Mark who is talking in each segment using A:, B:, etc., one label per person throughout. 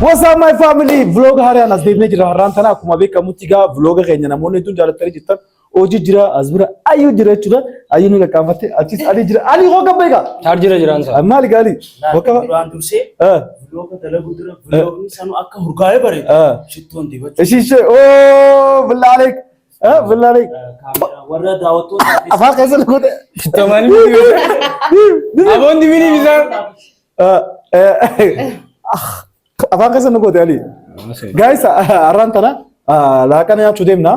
A: What's up my family? Vlog hariyan as deemnee jira har'aan tana akkuma beekamutti gaa vlog keenya namoonni hedduun jaalatanii jirtan hojii jira as bira ayyuu jira jechuudha. Ayyuu ni qaqqabatte achis Ali jira. Ali hoo gabbe gaa?
B: Charjira jiraan sa.
A: Maali gaali?
C: Bakka duraan dursee vlog dalagu dura vlogni sanu akka hurgaa'ee bareeda. Shittoon dibachuu.
A: Ishee oo billaaleek. Billaaleek.
C: Warra daawwattoota
A: afaan keessa lakkoote.
B: Shittoomani aboon dibini bisaan.
A: Afaan keessa lakkoote Ali. Guys har'aan tana laaqana nyaachuu deemna.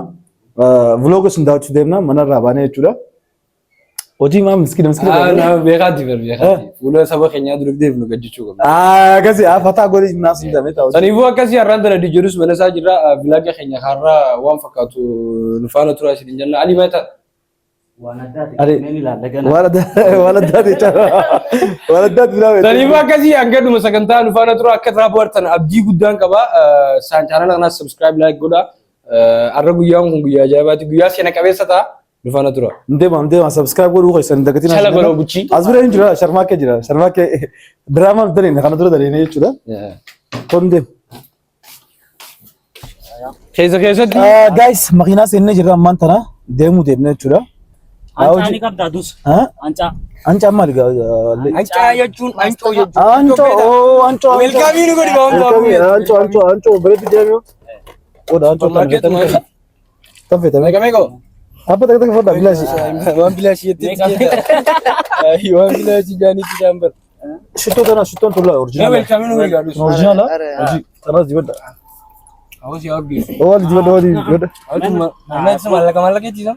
A: Vlog sun daawwachuu deemna manarraa baanee jechuudha. Hojii maa miskiina
B: Ana beekati beekati. Fuula saba keenyaa durugdeef nu gajjachuu qabna.
A: Akkasi afataa godhi naasuun damee taa'u.
B: Saniifuu akkasii har'aan tana dijjiirus mana isaa jirra vilaaga keenya har'a waan fakkaatu nu faana tura isin jenna. Ali maata.
C: waan addaati meen ilaalla gana.
A: Waan addaati jechuudha. Waan addaati bilaawee.
B: Saniifuu akkasii hanga dhuma sagantaa nu faana tura akka raapportan abdii guddaan qaba. Saan chaanala kanaas subscribe like godha. Har'a guyyaan kun guyyaa ajaa'ibaati. Guyyaa seena qabeessa ta'a. Nufana tura.
A: Ndema subscribe godhu ko isan dagatina.
B: Chala golo buchi.
A: Azbira injira sharmake jira. Sharmake drama dare ne kana dura dare ne jechuudha. Konde.
B: Keessatti
A: guys makina senne jira amman tana deemu deemne jechuudha.
C: Anca ni qabda dus. Anca.
A: Anca maal ga.
B: anca jechuun anco jechuun.
A: Anco.
B: Welcome ni godi baawwan.
A: Anco beretti deemu. Oda anco kan fete.
B: Meeko.
A: Apa tak foda bilashi.
B: Waan bilashi yetti. Waan bilashi jaani tidambar.
A: Shito tola original.
B: Welcome ni godi gadus.
A: Original. Oji tanas dibada.
B: Awus ya obbi.
A: Oh dibada.
B: Altuma. Mana sama malaka tisa.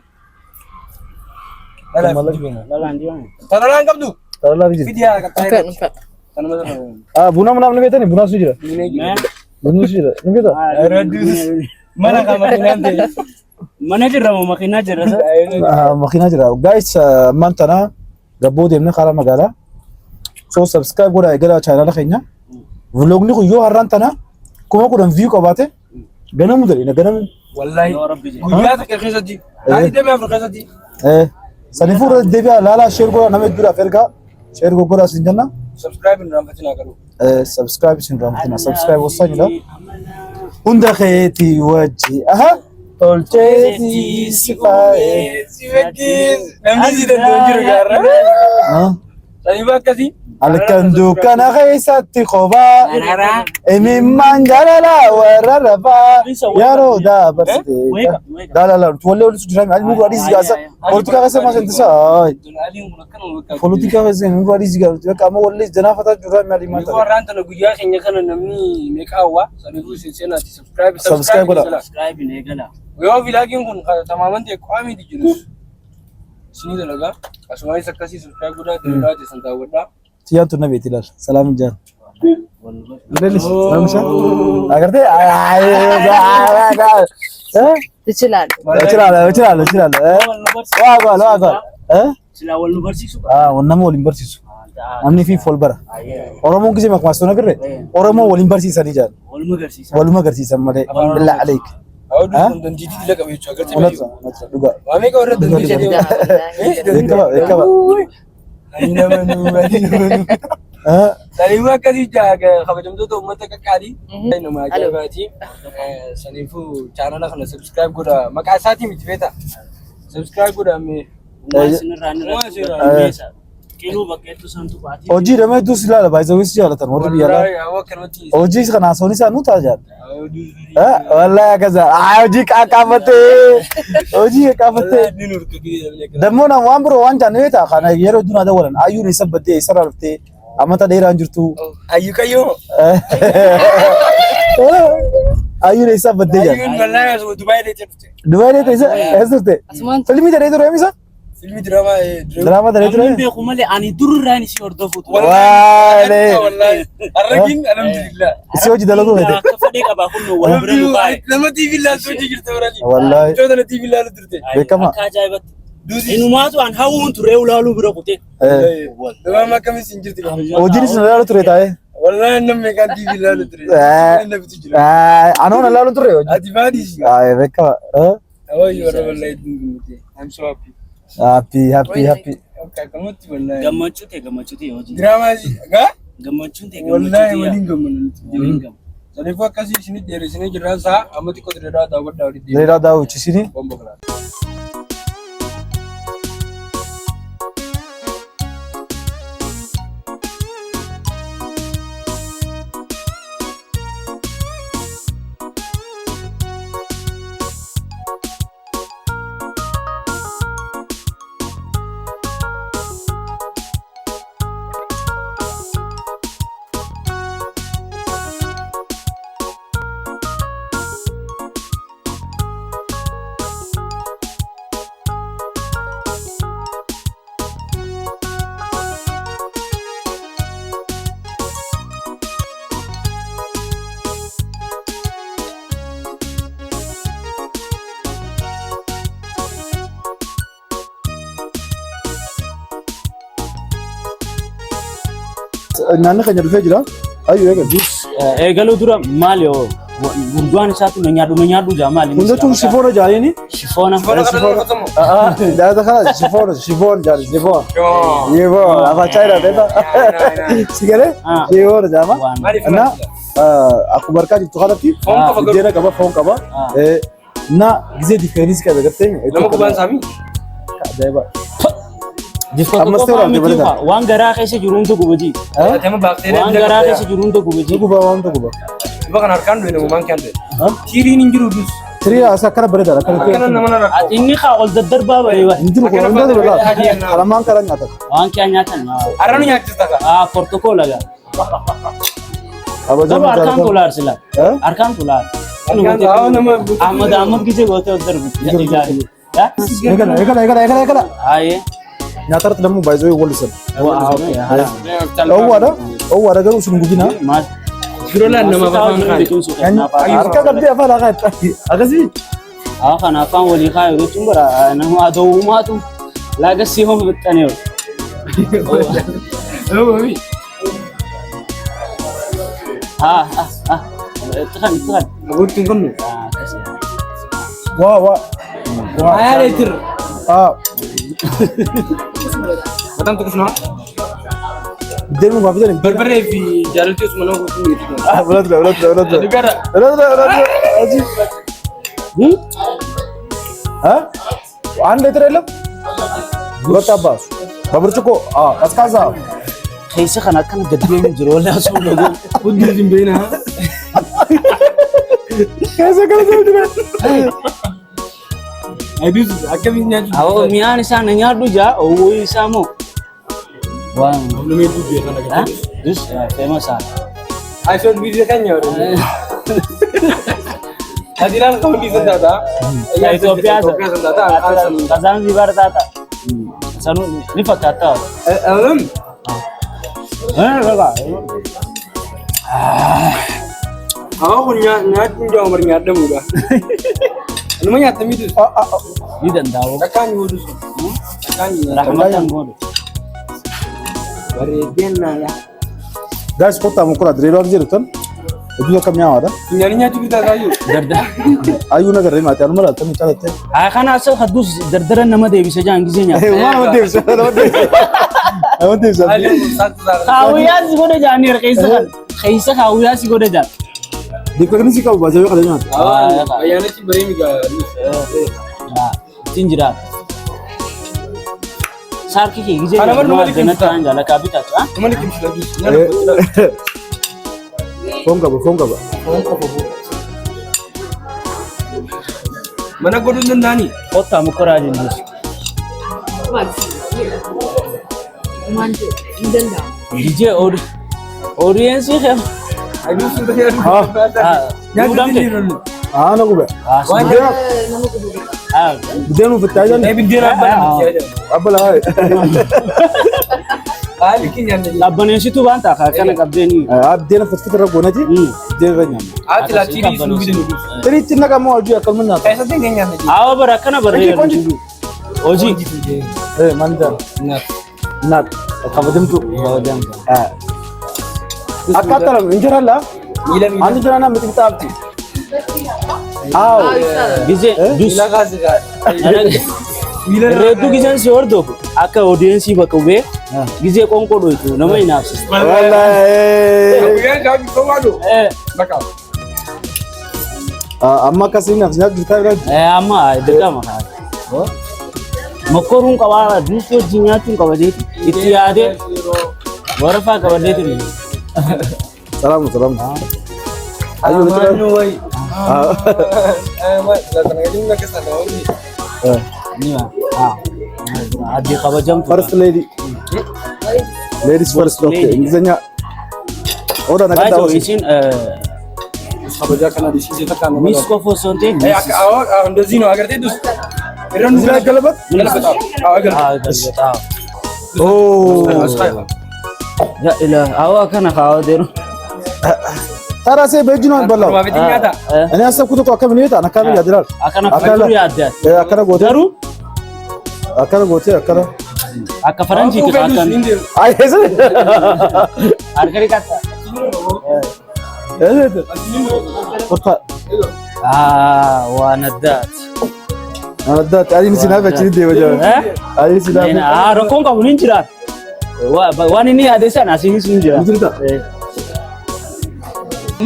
C: Lalaan diwan.
B: Taralaan qabdu.
A: Tarala biji.
B: Fidia katay.
A: Buna mana namni betani buna sujira. Buna sujira. Ngita.
B: Mana kamakinante.
C: Mana jirra moo makiinaa jirra sa?
A: Makiinaa jira. Guys mantana gabboo deemnee karaa magaalaa. So subscribe godhaa eegala channel keenya. Vlogni kun yoo har'aan tana kuma kudhan view qabaate ganamu dhalina ganamu.
B: Wallahi. Guyyaa takka keessatti. Taa'ii deemee afur keessatti.
A: Saniifuu deebi'aa laalaa share godhaa nama hedduudhaaf ergaa share godhaa isin jenna.
B: Subscribe hin raamfatinaa garuu.
A: Subscribe isin raamfatina. Subscribe wasaanidha. Hunda keetii wajji. Olcheti sifae
B: sifakin namni si danda'u jiru gaarra. Saniifuu akkasii.
A: Halkan dukkana keessatti kophaa imimmaan jaalalaa warra rafaa yeroo dabarsite. Dalalaan wallee walitti jiraan ali nurraa dhiisi gaasa politika keessa maal sentisaa. Politika keessa nurraa dhiisi gaasa qaama wallee janaafataa jiraan maali maata.
B: Warraan tana guyyaa keenya kana namni meeqa hawwaa saniifuu seenaati subscribe
A: godha.
C: Subscribe ni eegala.
B: Yoo vilaagiin kun tamaaman ta'e qaamiti jiru. Sini dalagaa asumaan akkasii subscribe godhaa dalagaa teessan daawwadhaa.
A: Tiyan tu nabi tilal. Salam jan. Belis. Namsha. Agartee
D: Dicilal.
A: Dicilal. Waa.
C: Sila wal nu barsiisu.
A: Nama waliin barsiisu. Namni fi folbara. Oromoon gisee makmaa sona girre. Oromoo waliin barsiisanii jaan. Waluma garsiisan malee. Bilaa aleek.
B: Awdu dandiiti dila qabu jechuudha agartee.
A: Unata dhugaa.
B: Waa meeqa warra dandiiti jedhee.
A: Eekaba.
B: Saniifuu akkasii kabajamtoota uummata qaqqaalii nama ajaa'ibaati. Saniifuu chaanala kana subscribe godha. Maqaa isaatii miti beektaa? Subscribe godha.
A: Hojii nama hedduus ilaala baay'ee jaalatan warri biyyaadhaa. Hojii kana haasawni isaa nu ta'a jaal. Wallahi akkasa. Hojii qaqqaafattee. Dammoo nama waan biroo waan jaanne beektaa kana yeroo dunaa dawalan ayyuun isa baddee isarraa dhuftee amata dheeraan jirtu.
B: Ayyuu kayyoo.
A: Ayyuun isa baddee jaal.
B: Ayyuun wallahi Dubaay deetee dhufte.
A: Dubaay deetee isa dhufte. Filmii jedhee ture emisa?
B: Filmi drama
A: daree ture.
C: Ani beeku malee ani durraan si hordofu.
A: Wallahi.
B: Arragin alhamdulillah.
A: Isi hojii dalaguu fedhe.
C: Akka fedhee qabaa kun wal bira nu baay'ee.
B: Nama TV laalu hojii jirte warani.
A: Wallahi.
B: Joodana TV laalu turte.
A: Beekama.
C: Akka ajaa'ibatti. Inumaatu an hawwuun ture ulaaluu bira kutee.
B: Nama akkamis hin jirti.
A: Hojiin isin laalu ture taa'ee.
B: Wallahi namni kan TV laalu ture.
A: Anoon laalu ture hojii.
B: Ati baadis.
A: Beekama.
B: Awaayi warra wallahi dungumte. I'm so happy.
A: Happy.
B: Okay, kamutti wallahi.
C: Gammachuu ta'e hojii.
B: Drama ga?
C: Gammachuun ta'e
B: wallahi waliin gammannu. Saniifuu akkasii isinit dheeressinee jirra isaa amma xiqqoo Dirreedhaa daawwadhaa walitti
A: Dirreedhaa daawwachiisini.
B: bomba biraa.
A: Naannoo keenya dhufee jira. Ayyuu eegal.
C: eegaluu dura maal yoo gurguwaan isaatu na nyaadhu jaa maali?
A: Hundatuun shifoona jaaleeni.
C: Shifoona.
A: Daata kana shifoon jaale shifoon. Shifoon afachaa jira beeka. Sigalee shifoon jaama. Na akkuma harkaa jirtu kanatti biddeena qaba foon qaba. Na gizee difeenis qabe gartee.
B: Nama kubaan saamii?
A: Ajaa'iba.
C: Ammas ta'uu miti waan garaa keessa jiru hundi gubatii. Waan garaa keessa jiru hundi gubatii.
A: Gubaa waan gubaa.
B: Bakka harkaan du'e namumaan kyan du'e. Tiriin hin jiru dus.
A: Tirii asa akkana bareedaadha.
B: Akkana nama na rakkoo.
C: Inni kaa ol daddarbaa bareewa.
A: Hin jiru kun hundatu dhala. Alamaan karaa nyaatan.
C: Waan kyaa nyaatan.
B: Arranu nyaachista ka.
C: Portokoola gaa.
A: Abajaan
C: Zaba harkaan tolaar sila. Harkaan tolaar. Ahmad gisee gootee ol darbu.
A: Eegala.
C: Aye.
A: Nyaatarratti lammuu baay'ee wallisan. Owwaadha garuu sun gudina.
B: Birolaan nama afaan kaa'e.
A: Harka qabdee afaan haa kaa'e. Akkasii.
C: Afaan walii kaa'e jechuun bara nama adawumaatu laaga siifama bixxanee. Tukan.
B: Guutuun kunnu.
A: Waa.
B: Ayaa leetir. Mataan tokkos naa.
A: Deemu baafii jedhani.
B: Barbaree fi jaalaltii osuma nama guutuu miidhagina.
A: Berat.
B: Dugara.
A: Anda itu relem? Berat apa? Bercukup. Kaskaza.
C: Keessa kana kan gaddeen jiru wala asuu lagu.
B: Hundi simbeena.
A: Keessa kana jiru.
B: Aduh, akkamiin nyaachuu?
C: Awoo mi'aan isaa na nyaadhu jaa owwoo isaa moo? Waan
B: Namni hedduu biyya kana gadi.
C: dus famous ah.
B: Aishoon biyya kan nyaatu. Hadiran kau di sendata.
C: Itoophiyaa
B: sendata.
C: Zanzibar taata. Sanu ni fakkaata.
B: Awak punya nyatu jauh bernyatta muda. Nama nyata itu.
C: Ni danda'u.
B: Kakak nyuruh. Kakak nyuruh.
C: Rahmatan godhu.
B: Bareedina ya.
A: Guys, kota mukura Dirreedhaa jiru tan. Iddoo kam nyaata?
B: Nyaanni kita kayu.
C: Darda.
A: Ayyuu nagar reema ta'an mala tan caalate.
C: Kana asal hadus dardara nama deebisa jaan gisee nyaata.
A: Nama deebisa.
C: Kaawiyyaas godha jaanii keessa kaawiyyaas godha jaan.
A: Dikko si kau baca kalau nyaata.
B: Ayana sih beri miga.
C: Tinjira. Sarki ke gisee.
B: Ana baru balik
C: Gana tan jala kabita ah.
B: Cuma dikim sudah dus.
A: Phone kaba.
B: Mana godun nani?
C: Kota mukura jindus. DJ audience ya.
B: Aduh sudah ya.
A: Ana gube. Bidenu fitaja ni.
B: Bidenu
A: Apa lah?
B: Alikin nyanyi.
C: Labbaneesitu banta kana qabdeeni.
A: Bidenu fitfitra gonati. Bidenu nyaama.
B: Ati la tiri sunu bidenu.
A: Tiri tinna kamu aju akal mana?
B: Kaisa tinggi nyanyi.
C: Awa bara kana bare. Oji.
A: Mandan. Nat. Kabadem tu. Akata injera la. Anu jana na mitin taapti.
C: Gize dus. Reetu gizan si hordofu akka audience bakka bu'ee ጊዜ ቆንቆ ዶይቱ ነማ ይናፍስ
A: amma akkasiin nafsinaa jirtaa bira
C: amma dirqama haa mokkoruun qabaa duuti wajjin nyaachuun qabadee itti yaadee warafaa qabadeetu ni
A: salaamu ayo
C: adii kabajamtu
A: first lady ladies first okay ingiliznya oda nagaa dawo
C: isin
B: kabaja kana disise takkan
C: ሚስ ኮፎ ሶንቴ
B: እንደዚህ ነው አገር ተዱስ
A: እረን ዝላ ገለበት
B: አገር
A: ኦ
C: ያ ኢላ አዋ ከነ ካው ደሩ
A: ታራሴ በእጅ ነው አልበላው እኔ አሰብኩት እኮ አከም ነው አናካሚ ያድራል
C: አከና ያዳል
A: አከና ጎደሩ አከና ጎቴ አከና
C: አከ ፈረንጂ ከአከን
A: አይ ሄዘ
C: አርከሪ ካታ ዋነዳት
A: አዲን ሲናፈች እንዴ ወጀ አዲን ሲናፈች
C: ረኮን ቀቡን እንጅራል ዋንኒ አደሰና ሲኒስ እንጅራል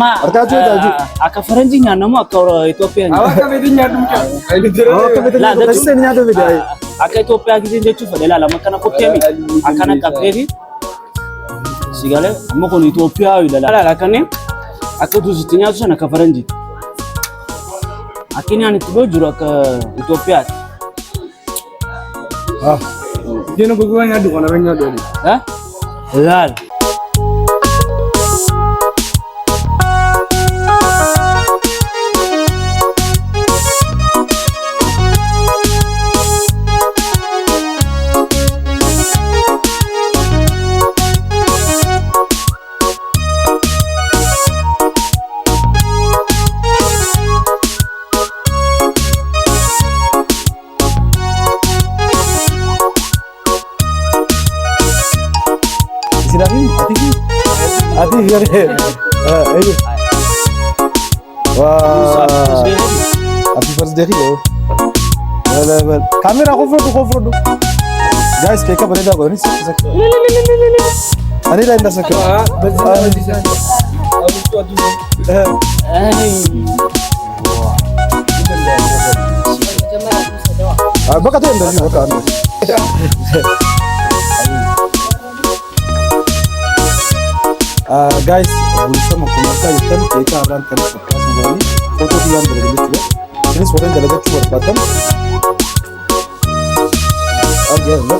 C: ማ አከ ፈረንጂኛ ነሞ አከ ኢትዮጵያ
B: አከ ቤትኛ ዱምጫ
C: አከ ኢትዮጵያ ጊዜ እንጀቹ ፈለላ ለመከነ ኮቴሚ አከነ ቀበሪ ሲጋለ አመኮን ኢትዮጵያ ይላል አከነ akka tusitti nyaatu sana akka faranjiiti. Akki nyaanni itti jiru akka Itoophiyaati.
B: Jeno gogoon nyaaddu kana ben nyaaddu.
C: Laal.
A: Ati gare wah ati first day lo bel kamera khofrodu guys keka bale da goni sak ani la inda sak baka tu inda ni baka guys bersama keluarga kita kita akan terus bersama foto yang berbeda ini foto yang dalam cuar batam aja lo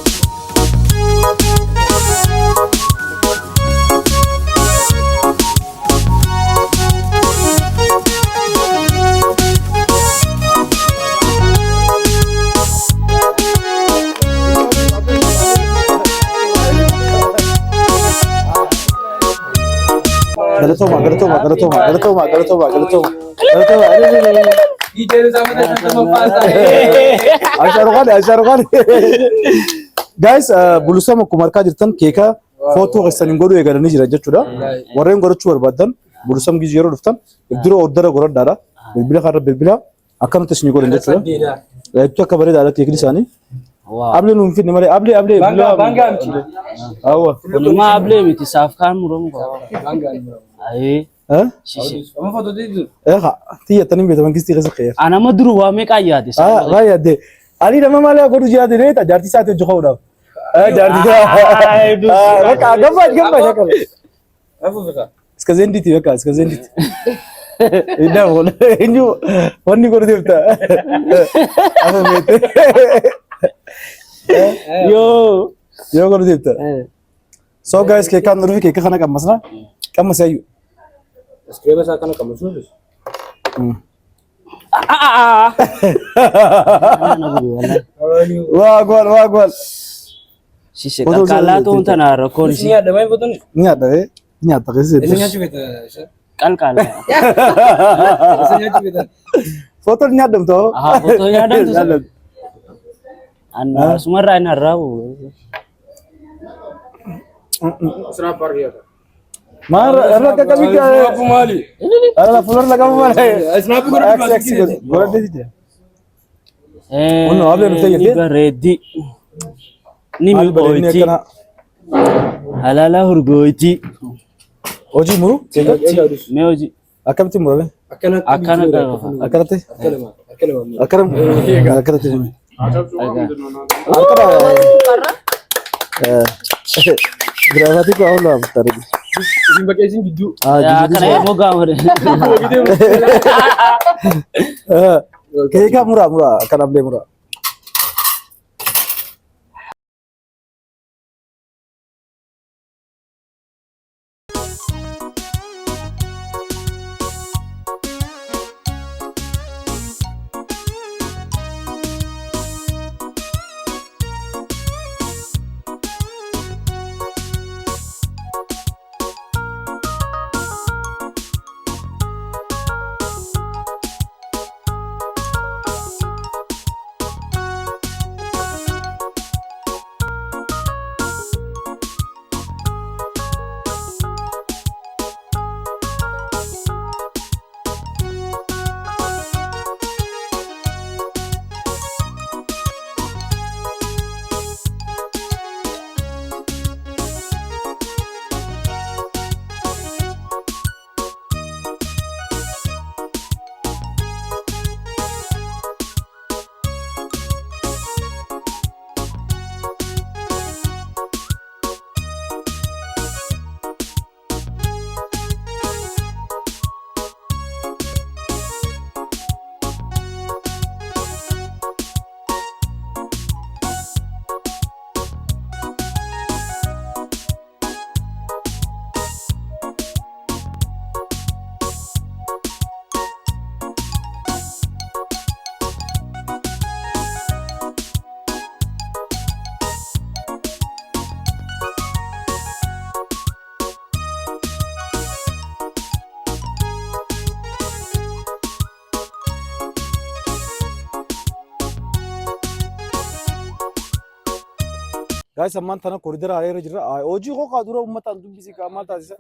A: Galatoma. Asharukan. Guys, bersama keluarga jirtan keka foto kesanin godo ya garani jira jechuudha. Warreen godhachuu barbaadan bersama gizi yeroo dhuftan iddoo order godhadhaadha. Bilbila karra bilbila akkanatti isin godhan jechuudha. Itti akka bareedaadha keekni isaanii. Able nuun finne malee able
B: banga amti
A: awa
C: ma able miti safkan murum ko ai shishi
B: ama foto didu
A: tiya tanin beta mangisti kasa khair
C: ana madru wa me qayade
A: qayade ali dama mala godu jihad ne ta jarti saate jokhawda jarti baka gamba shakal
B: afu baka
A: iska zenditi baka iska zenditi ida wala inju wonni godu devta afu mete yo godu devta so guys ke kan nurvi ke khana kamasna kamasayu
B: escribe esa kana kamusus
A: wagwal
C: shishi kala to untana rakon shi
B: ni ada mai foto ni
A: nyata kese
B: esenya chubeta
C: kal
B: esenya chubeta
A: foto nyadam to
C: foto nyadam to anna sumarra ina rawu
B: snapper ya
A: Mar, arla kami ka.
B: Aku mali.
A: Arla floor la kamu mali.
B: Snap ko
A: rin. Gora dito. Uno hable no tayo.
C: Ready. Ni mi boyti. Halala urgoyti.
A: Hojii muru
C: Mee hojii
A: akkamitti murame?
C: akkana qaba.
A: Akkanatti? Akkanam? Akkanatti murame. Giraafaatii koo haala amtaa dhugu.
B: Isin bakka isin gidduu.
C: Akkana immoo gaafadhe.
A: Keekaa muraa akkanallee muraa. Guys, ammaan tana koridara haree irra jirra. Hojii koo kaadura uummataan dubbisii qaamaa taasisa.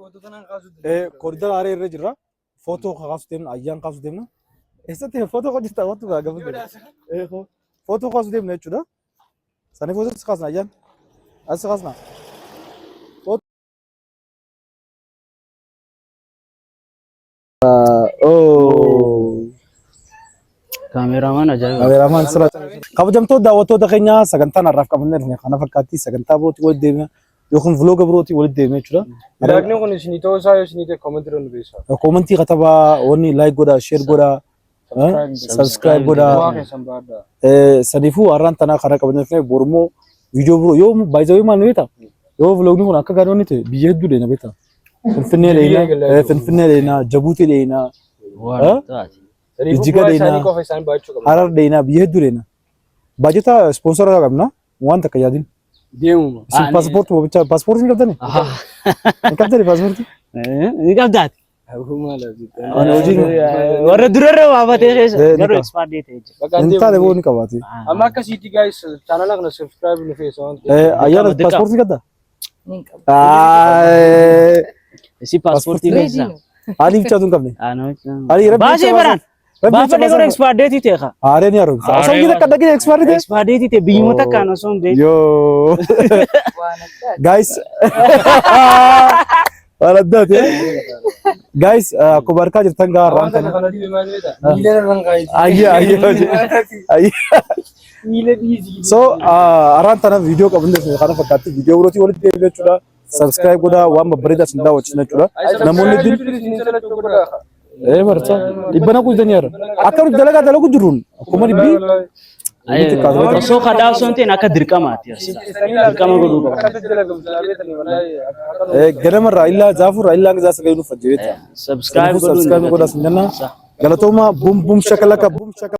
A: Koridara haree irra jirra. Footoo kaasuu deemna, ayyaan kaasuu deemna. Eessatti footoo hojjetaa wattu gaafatu. Footoo kaasuu deemna jechuudha. Sanii footoo kaasna ayyaan. As kaasna.
C: Kaameramaan ajaa'iba.
A: Kaameramaan sira. Kabajamtoota daawwattoota keenya sagantaan har'aaf qabannee dhufne kana fakkaatti sagantaa birootii walitti deemna yookiin vlooga birootii walitti deemna jechuudha.
B: Miidhagni kun isinii ta'uu isaa yoo isinii ta'e koomentii irra nu beeksisaa.
A: Koomentii katabaa wanni laayik godhaa, sheer godhaa, sabskiraayib godhaa. Saniifuu har'aan tanaa kana qabannee dhufne bormoo viidiyoo biroo yoo baay'ee maal nu beektaa? Yoo vloogni kun akka gaariin ta'e biyya hedduu deena beektaa? Finfinnee deena, Jabuutii deena. Jijjiga deena, Harar deena, biyya hedduu deena. Baajata sponsora qabna waan takka yaadin.
B: Deemuma.
A: Isin paaspoortii bicha paaspoortii ni qabdani? Ni qabdani paaspoortii?
C: Ni qabdaati. Warra durarra waafatee keessa garuu expaardii ta'e jira.
A: Inni taate boo ni qabaati.
B: Amma akkasitti guys chaanala kana subscribe nu feesa waan ta'eef.
A: Ayyaana paaspoortii qabda?
D: Ni qabda.
C: Isi paaspoortii keessa.
A: Ali bicha tun qabne.
C: Ali baasee baraan. Baafadee gara expaardii ta'e ka.
A: Aaree ni haru. Asam gida kadda gida expaardii ta'e?
C: Expaardii ta'e biyyuma takkaan osoo hin beeku.
A: Yo. Guys. Waladda ta'e. Guys, akkuma argaa jirtan gaa har'aan kana. So, har'aan tana viidiyoo qabannee kana fakkaatti viidiyoo birootii walitti deebi'ee jechuudha. Subscribe godhaa waan babbareedaa isin daawwachiisna jechuudha. Namoonni barcha dhibbana kuusanii jira. Akka nuti dalagu jirruun akkuma dhibbii.
C: Osoo kadhaa osoo hin ta'in akka dirqamaati. Dirqama godhuu qaba.
A: Ganamarraa illaa zaafurraa illaa gazaasa gahee nuuf ajjeebeeta.
C: Subscribe
A: godhaa sin jenna. Galatooma bum shakalaka bum shakalaka.